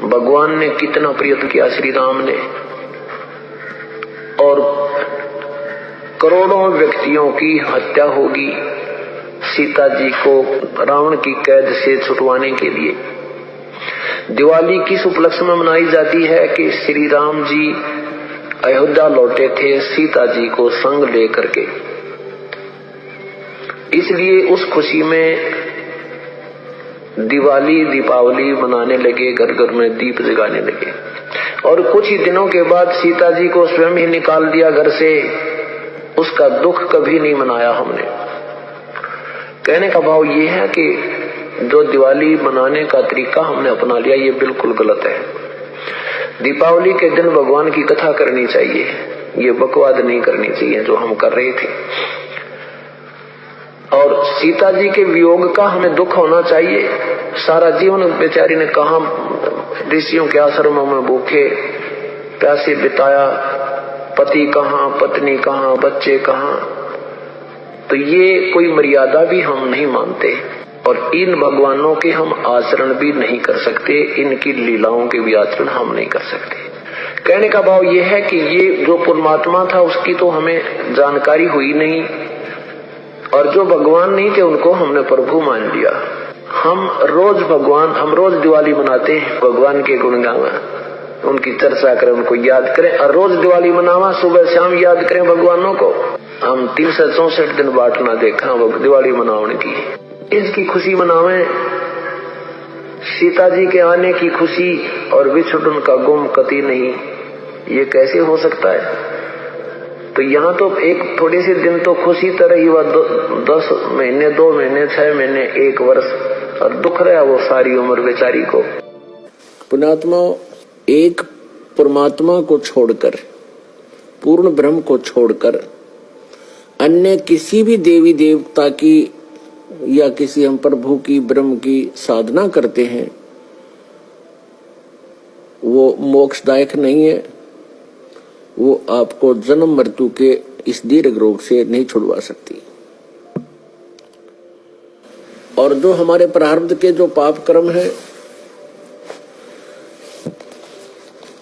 भगवान ने कितना प्रयत्न किया, श्री राम ने, और करोड़ों व्यक्तियों की हत्या होगी सीता जी को रावण की कैद से छुटवाने के लिए। दिवाली किस उपलक्ष्य में मनाई जाती है कि श्री राम जी अयोध्या लौटे थे सीता जी को संग लेकर के, इसलिए उस खुशी में दीपावली मनाने लगे, घर घर में दीप जगाने लगे। और कुछ ही दिनों के बाद सीता जी को स्वयं ही निकाल दिया घर से, उसका दुख कभी नहीं मनाया हमने। कहने का भाव ये है कि जो दिवाली मनाने का तरीका हमने अपना लिया ये बिल्कुल गलत है। दीपावली के दिन भगवान की कथा करनी चाहिए, ये बकवाद नहीं करनी चाहिए जो हम कर रहे थे। और सीता जी के वियोग का हमें दुख होना चाहिए। सारा जीवन बेचारी ने कहा ऋषियों के आश्रमों में भूखे प्यासे बिताया, पति कहाँ, पत्नी कहाँ, बच्चे कहाँ, तो ये कोई मर्यादा भी हम नहीं मानते और इन भगवानों के हम आचरण भी नहीं कर सकते, इनकी लीलाओं के भी आचरण हम नहीं कर सकते। कहने का भाव ये है कि ये जो परमात्मा था उसकी तो हमें जानकारी हुई नहीं, और जो भगवान नहीं थे उनको हमने प्रभु मान लिया। हम रोज दिवाली मनाते हैं, भगवान के गुण गावा, उनकी चर्चा करें, उनको याद करें, और रोज दिवाली मनावा, सुबह शाम याद करें भगवानों को। हम 364 दिन बाट ना देखा दिवाली मनाने की, इसकी खुशी मनावें, सीता जी के आने की खुशी और विछुड़न का गुम कति नहीं, ये कैसे हो सकता है? तो यहाँ तो एक थोड़े से दिन तो खुशी तरह ही, वह 10 महीने, 2 महीने, 6 महीने, 1 वर्ष, और दुख रहा वो सारी उम्र बेचारी को। पुण्यात्मा, एक परमात्मा को छोड़कर, पूर्ण ब्रह्म को छोड़कर अन्य किसी भी देवी देवता की या किसी हम प्रभु की, ब्रह्म की साधना करते हैं, वो मोक्षदायक नहीं है, वो आपको जन्म मृत्यु के इस दीर्घ रोग से नहीं छुड़वा सकती। और जो हमारे प्रारब्ध के जो पाप कर्म है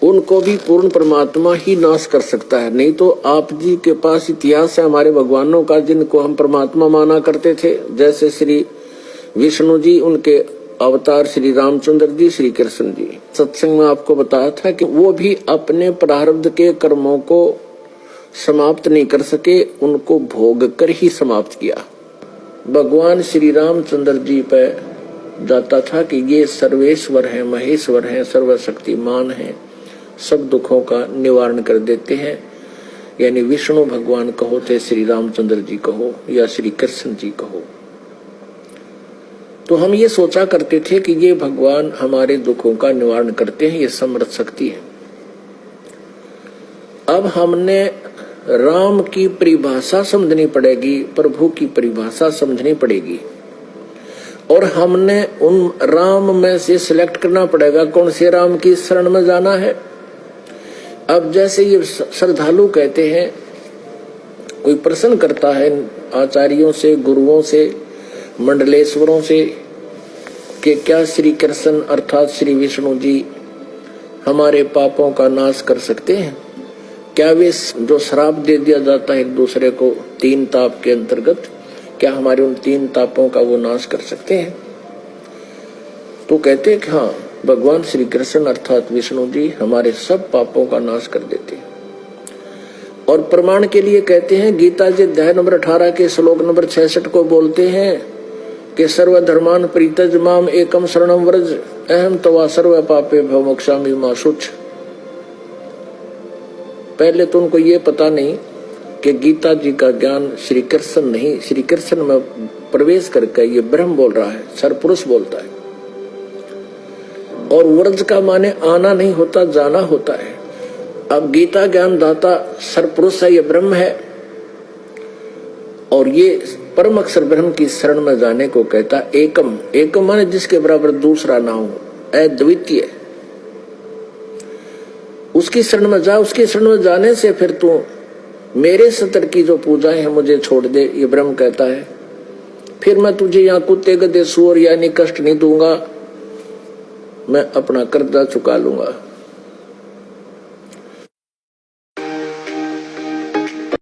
उनको भी पूर्ण परमात्मा ही नाश कर सकता है। नहीं तो आप जी के पास इतिहास है हमारे भगवानों का जिनको हम परमात्मा माना करते थे, जैसे श्री विष्णु जी, उनके अवतार श्री रामचंद्र जी, श्री कृष्ण जी। सत्संग में आपको बताया था कि वो भी अपने प्रारब्ध के कर्मों को समाप्त नहीं कर सके, उनको भोग कर ही समाप्त किया। भगवान श्री रामचंद्र जी पे जाता था कि ये सर्वेश्वर हैं, महेश्वर हैं, सर्वशक्तिमान हैं, सब दुखों का निवारण कर देते हैं। यानी विष्णु भगवान कहो, चाहे श्री रामचंद्र जी कहो या श्री कृष्ण जी कहो। तो हम ये सोचा करते थे कि ये भगवान हमारे दुखों का निवारण करते हैं, ये समर्थ शक्ति है। अब हमने राम की परिभाषा समझनी पड़ेगी, प्रभु की परिभाषा समझनी पड़ेगी, और हमने उन राम में से सिलेक्ट करना पड़ेगा कौन से राम की शरण में जाना है। अब जैसे ये श्रद्धालु कहते हैं, कोई प्रश्न करता है आचार्यों से, गुरुओं से, मंडलेश्वरों से कि क्या श्री कृष्ण अर्थात श्री विष्णु जी हमारे पापों का नाश कर सकते हैं? क्या वे जो श्राप दे दिया जाता है एक दूसरे को 3 ताप के अंतर्गत, क्या हमारे उन 3 तापों का वो नाश कर सकते हैं? तो कहते हैं कि हाँ, भगवान श्री कृष्ण अर्थात विष्णु जी हमारे सब पापों का नाश कर देते हैं। और प्रमाण के लिए कहते हैं, गीता जी अध्याय नंबर 18 के श्लोक नंबर 66 को बोलते हैं कि सर्वधर्मान परित्यज माम एकम शरणम व्रज अहम तवा सर्व पापे भव मोक्षामि मा शुच। पहले तो उनको ये पता नहीं कि गीता जी का ज्ञान श्री कृष्ण नहीं, श्री कृष्ण में प्रवेश करके ये ब्रह्म बोल रहा है, सरपुरुष बोलता है। और व्रज का माने आना नहीं होता, जाना होता है। अब गीता ज्ञान दाता सरपुरुष है, ये ब्रह्म है, और ये परम अक्षर ब्रह्म की शरण में जाने को कहता एकम। एकम माने जिसके बराबर दूसरा ना हो, अद्वितीय। उसकी शरण में जा, उसकी शरण में जाने से फिर तू मेरे सतर की जो पूजाएं हैं मुझे छोड़ दे, ये ब्रह्म कहता है। फिर मैं तुझे यहाँ कुत्ते गधे सूअर यानी कष्ट नहीं दूंगा, मैं अपना कर्जा चुका लूंगा।